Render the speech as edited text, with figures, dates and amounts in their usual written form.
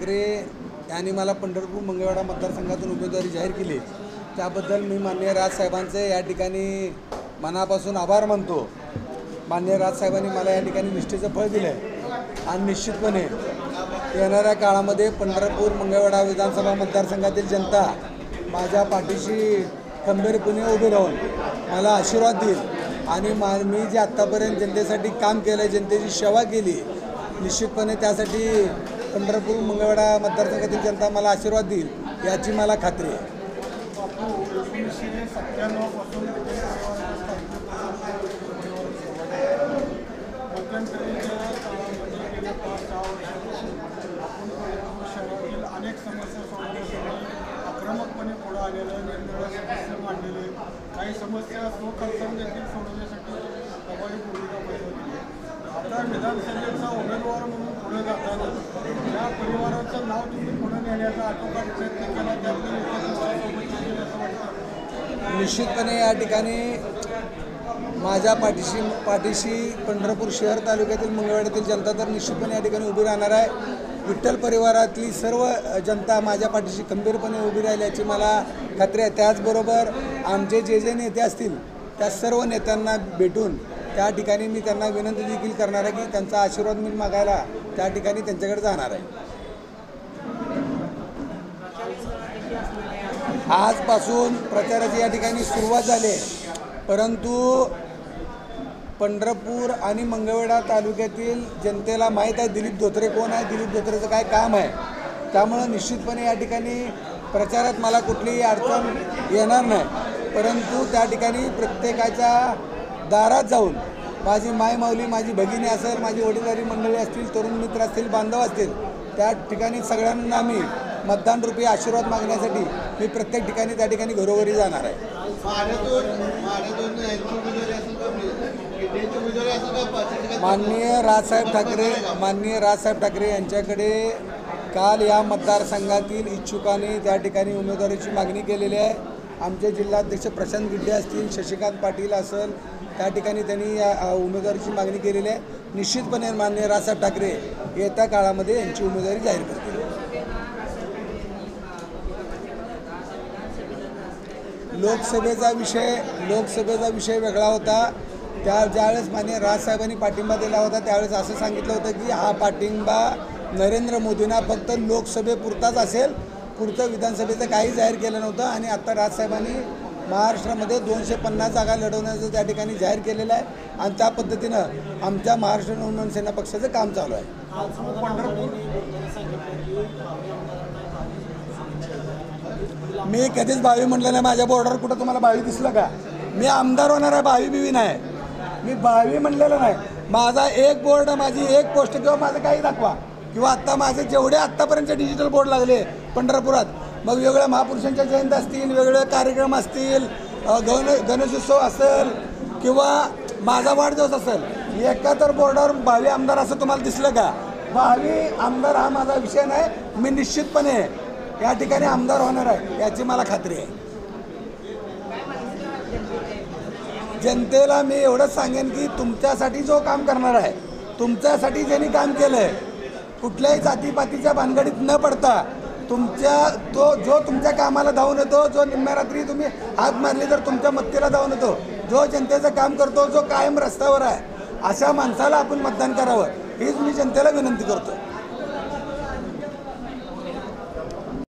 ठाकरे यांनी मला पंढरपूर मंगळवेढा मतदारसंघातून उमेदवारी जाहीर केली, त्याबद्दल मी माननीय राजसाहेबांचे या ठिकाणी मनापासून आभार मानतो। माननीय राजसाहेबांनी मला या ठिकाणी निष्ठेचं फळ दिलं आहे आणि निश्चितपणे येणाऱ्या काळामध्ये पंढरपूर मंगळवेढा विधानसभा मतदारसंघातील जनता माझ्या पाठीशी खंबीरपणे उभी राहून मला आशीर्वाद देईल आणि मी जे आत्तापर्यंत जनतेसाठी काम केलं, जनतेची सेवा केली, निश्चितपणे त्यासाठी पंढरपूर मंगळवेढा मतदारसंघातील जनता मला आशीर्वाद देईल याची मला खात्री आहे। अनेक समस्या सोडवण्यासाठी आक्रमकपणे पुढे आलेले, निरनिराळे समस्या मांडलेले, काही समस्या स्वखर्चाने देखील सोडवण्यासाठी प्रभावी भूमिका बजावली। आता विधानसभेचा उमेदवार म्हणून पुढे जाताना या परिवाराचं नाव तुम्ही पुढे नेण्याचा आटोकाट प्रयत्न केला, त्यातून असं वाटतं। निश्चितपणे या ठिकाणी माझ्या पाठीशी पंढरपूर शहर तालुक्यातील मंगळवेढ्यातील जनता तर निश्चितपणे या ठिकाणी उभी राहणार आहे। विठ्ठल परिवारातली सर्व जनता माझ्या पाठीशी खंबीरपणे उभी राहील याची मला खात्री आहे। त्याचबरोबर आमचे जे नेते असतील त्या सर्व नेत्यांना भेटून त्या ठिकाणी मी त्यांना विनंती देखील करणार आहे की त्यांचा आशीर्वाद मी मागायला त्या ठिकाणी त्यांच्याकडे जाणार आहे। आजपासून प्रचाराची या ठिकाणी सुरुवात झाली आहे, परंतु पंढरपूर आणि मंगळवेढा तालुक्यातील जनतेला माहीत आहे दिलीप धोत्रे कोण आहे, दिलीप धोत्रेचं काय काम आहे, त्यामुळे निश्चितपणे या ठिकाणी प्रचारात मला कुठलीही अडचण येणार नाही। परंतु त्या ठिकाणी प्रत्येकाच्या दारात जाऊन माझी मायमाऊली, माझी भगिनी असेल, माझी वडीलधारी मंडळी असतील, तरुण मित्र असतील, बांधव असतील, त्या ठिकाणी सगळ्यांना मी मतदानरूपी आशीर्वाद मागण्यासाठी मी प्रत्येक ठिकाणी त्या ठिकाणी घरोघरी जाणार आहे। माननीय राजसाहेब ठाकरे यांच्याकडे काल या मतदारसंघातील इच्छुकांनी त्या ठिकाणी उमेदवारीची मागणी केलेली आहे। आमचे जिल्हाध्यक्ष प्रशांत गिड्डे असतील, शशिकांत पाटील असेल, त्या ठिकाणी त्यांनी या उमेदवारीची मागणी केलेली आहे। निश्चितपणे माननीय राजसाहेब ठाकरे येत्या काळामध्ये यांची उमेदवारी जाहीर करतील। लोकसभेचा विषय वेगळा होता। ज्यावेळेस माननीय राजसाहेबांनी पाठिंबा दिला होता त्यावेळेस असं सांगितलं होतं की हा पाठिंबा नरेंद्र मोदींना फक्त लोकसभेपुरताच असेल, पुढचं विधानसभेचं काही जाहीर केलं नव्हतं। आणि आत्ता राजसाहेबांनी महाराष्ट्रामध्ये 250 जागा लढवण्याचं त्या ठिकाणी जाहीर केलेलं आहे आणि त्या पद्धतीनं आमच्या महाराष्ट्र नवनिर्माण सेना पक्षाचं काम चालू आहे। मी कधीच भावी म्हटलं नाही, माझ्या बोर्डावर कुठं तुम्हाला भावी दिसलं का? मी आमदार होणार आहे, भावी बिवी नाही, मी भावी म्हणलेलं नाही। माझा एक बोर्ड, माझी एक पोस्ट किंवा माझं काही दाखवा, किंवा आत्ता माझे जेवढे आत्तापर्यंतचे डिजिटल बोर्ड लागले पंढरपुरात, मग वेगळ्या महापुरुषांच्या जयंती असतील, वेगळे कार्यक्रम असतील, गणेशोत्सव असेल किंवा माझा वाढदिवस असेल, एका तर बोर्डावर भावी आमदार असं तुम्हाला दिसलं का? भावी आमदार हा माझा विषय नाही, मी निश्चितपणे या ठिकाणी आमदार होणार आहे याची मला खात्री आहे। जनतेला मी एवढंच सांगेन की तुमच्यासाठी जो काम करणार आहे, तुमच्यासाठी ज्यांनी काम केलं आहे, कुठल्याही जातीपातीच्या भानगडीत न पडता जो तुमच्या कामाला धावून येतो, जो निम्म्या रात्री तुम्ही हात मारली तर तुमच्या मत्तीला धावून येतो, जो जनतेचं काम करतो, जो कायम रस्त्यावर आहे, अशा माणसाला आपण मतदान करावं हीच मी जनतेला विनंती करतो।